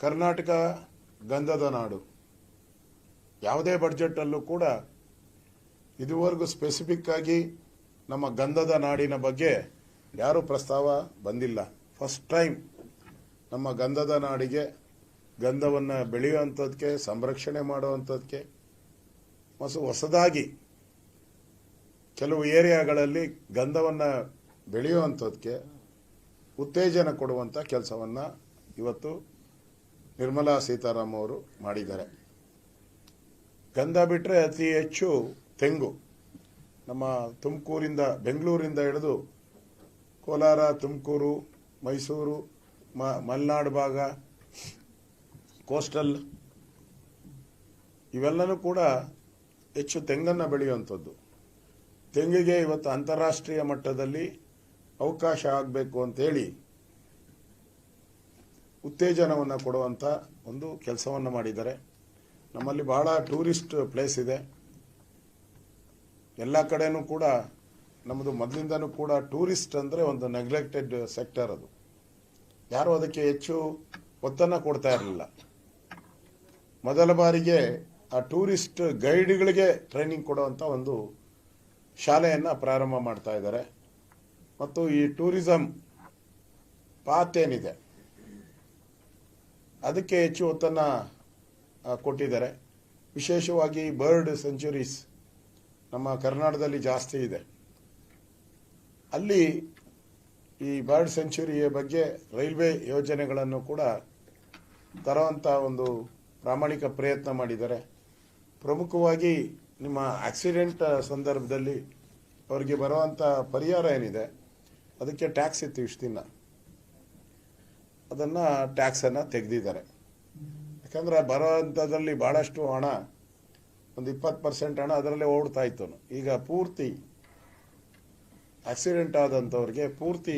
ಕರ್ನಾಟಕ ಗಂಧದ ನಾಡು. ಯಾವುದೇ ಬಜೆಟ್ ಅಲ್ಲೂ ಕೂಡ ಇದುವರೆಗೂ ಸ್ಪೆಸಿಫಿಕ್ ಆಗಿ ನಮ್ಮ ಗಂಧದ ನಾಡಿನ ಬಗ್ಗೆ ಯಾರು ಪ್ರಸ್ತಾವ ಬಂದಿಲ್ಲ. ಫಸ್ಟ್ ಟೈಮ್ ನಮ್ಮ ಗಂಧದ ನಾಡಿಗೆ ಗಂಧವನ್ನು ಬೆಳೆಯುವಂಥದ್ದಕ್ಕೆ, ಸಂರಕ್ಷಣೆ ಮಾಡುವಂಥದ್ದಕ್ಕೆ ಮತ್ತು ಹೊಸದಾಗಿ ಕೆಲವು ಏರಿಯಾಗಳಲ್ಲಿ ಗಂಧವನ್ನು ಬೆಳೆಯುವಂಥದ್ದಕ್ಕೆ ಉತ್ತೇಜನ ಕೊಡುವಂಥ ಕೆಲಸವನ್ನು ಇವತ್ತು ನಿರ್ಮಲಾ ಸೀತಾರಾಮನ್ ಅವರು ಮಾಡಿದ್ದಾರೆ. ಗಂಧ ಬಿಟ್ಟರೆ ಅತಿ ಹೆಚ್ಚು ತೆಂಗು ನಮ್ಮ ತುಮಕೂರಿಂದ, ಬೆಂಗಳೂರಿಂದ ಹಿಡಿದು ಕೋಲಾರ, ತುಮಕೂರು, ಮೈಸೂರು, ಮಲೆನಾಡು ಭಾಗ, ಕೋಸ್ಟಲ್ ಇವೆಲ್ಲನೂ ಕೂಡ ಹೆಚ್ಚು ತೆಂಗನ್ನು ಬೆಳೆಯುವಂಥದ್ದು. ತೆಂಗಿಗೆ ಇವತ್ತು ಅಂತಾರಾಷ್ಟ್ರೀಯ ಮಟ್ಟದಲ್ಲಿ ಅವಕಾಶ ಆಗಬೇಕು ಅಂತೇಳಿ ಉತ್ತೇಜನವನ್ನು ಕೊಡುವಂಥ ಒಂದು ಕೆಲಸವನ್ನು ಮಾಡಿದ್ದಾರೆ. ನಮ್ಮಲ್ಲಿ ಬಹಳ ಟೂರಿಸ್ಟ್ ಪ್ಲೇಸ್ ಇದೆ. ಎಲ್ಲ ಕಡೆನೂ ಕೂಡ ನಮ್ಮದು ಮೊದಲಿಂದನೂ ಕೂಡ ಟೂರಿಸ್ಟ್ ಅಂದರೆ ಒಂದು ನೆಗ್ಲೆಕ್ಟೆಡ್ ಸೆಕ್ಟರ್. ಅದು ಯಾರೂ ಅದಕ್ಕೆ ಹೆಚ್ಚು ಒತ್ತನ್ನು ಕೊಡ್ತಾ ಇರಲಿಲ್ಲ. ಮೊದಲ ಬಾರಿಗೆ ಆ ಟೂರಿಸ್ಟ್ ಗೈಡ್ಗಳಿಗೆ ಟ್ರೈನಿಂಗ್ ಕೊಡುವಂಥ ಒಂದು ಶಾಲೆಯನ್ನು ಪ್ರಾರಂಭ ಮಾಡ್ತಾ ಇದ್ದಾರೆ. ಮತ್ತು ಈ ಟೂರಿಸಂ ಪಾತ್ ಏನಿದೆ ಅದಕ್ಕೆ ಹೆಚ್ಚು ಒತ್ತನ್ನು ಕೊಟ್ಟಿದ್ದಾರೆ. ವಿಶೇಷವಾಗಿ ಬರ್ಡ್ ಸೆಂಚುರೀಸ್ ನಮ್ಮ ಕರ್ನಾಟಕದಲ್ಲಿ ಜಾಸ್ತಿ ಇದೆ. ಅಲ್ಲಿ ಈ ಬರ್ಡ್ ಸೆಂಚುರಿಯ ಬಗ್ಗೆ ರೈಲ್ವೆ ಯೋಜನೆಗಳನ್ನು ಕೂಡ ತರುವಂಥ ಒಂದು ಪ್ರಾಮಾಣಿಕ ಪ್ರಯತ್ನ ಮಾಡಿದ್ದಾರೆ. ಪ್ರಮುಖವಾಗಿ ನಿಮ್ಮ ಆಕ್ಸಿಡೆಂಟ್ ಸಂದರ್ಭದಲ್ಲಿ ಅವರಿಗೆ ಬರುವಂಥ ಪರಿಹಾರ ಏನಿದೆ ಅದಕ್ಕೆ ಟ್ಯಾಕ್ಸ್ ಇತ್ತು ಇಷ್ಟು ದಿನ, ಅದನ್ನು ಟ್ಯಾಕ್ಸನ್ನು ತೆಗೆದಿದ್ದಾರೆ. ಯಾಕಂದರೆ ಬರೋವಂಥದ್ರಲ್ಲಿ ಭಾಳಷ್ಟು ಹಣ, ಒಂದು 20% ಹಣ ಅದರಲ್ಲೇ ಓಡ್ತಾ ಇತ್ತು. ಈಗ ಪೂರ್ತಿ ಆಕ್ಸಿಡೆಂಟ್ ಆದಂಥವ್ರಿಗೆ ಪೂರ್ತಿ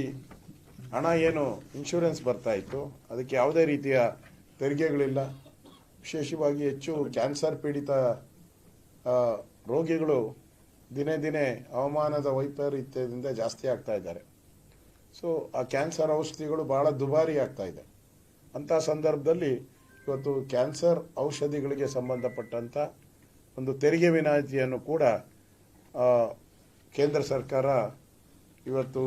ಹಣ ಏನು ಇನ್ಶೂರೆನ್ಸ್ ಬರ್ತಾ ಇತ್ತು ಅದಕ್ಕೆ ಯಾವುದೇ ರೀತಿಯ ತೆರಿಗೆಗಳಿಲ್ಲ. ವಿಶೇಷವಾಗಿ ಹೆಚ್ಚು ಕ್ಯಾನ್ಸರ್ ಪೀಡಿತ ರೋಗಿಗಳು ದಿನೇ ದಿನೇ ಹವಾಮಾನದ ವೈಪರೀತ್ಯದಿಂದ ಜಾಸ್ತಿ ಆಗ್ತಾ ಇದ್ದಾರೆ. ಸೊ ಆ ಕ್ಯಾನ್ಸರ್ ಔಷಧಿಗಳು ಬಹಳ ದುಬಾರಿ ಆಗ್ತಾ ಇದೆ. ಅಂಥ ಸಂದರ್ಭದಲ್ಲಿ ಇವತ್ತು ಕ್ಯಾನ್ಸರ್ ಔಷಧಿಗಳಿಗೆ ಸಂಬಂಧಪಟ್ಟಂಥ ಒಂದು ತೆರಿಗೆ ವಿನಾಯಿತಿಯನ್ನು ಕೂಡ ಕೇಂದ್ರ ಸರ್ಕಾರ ಇವತ್ತು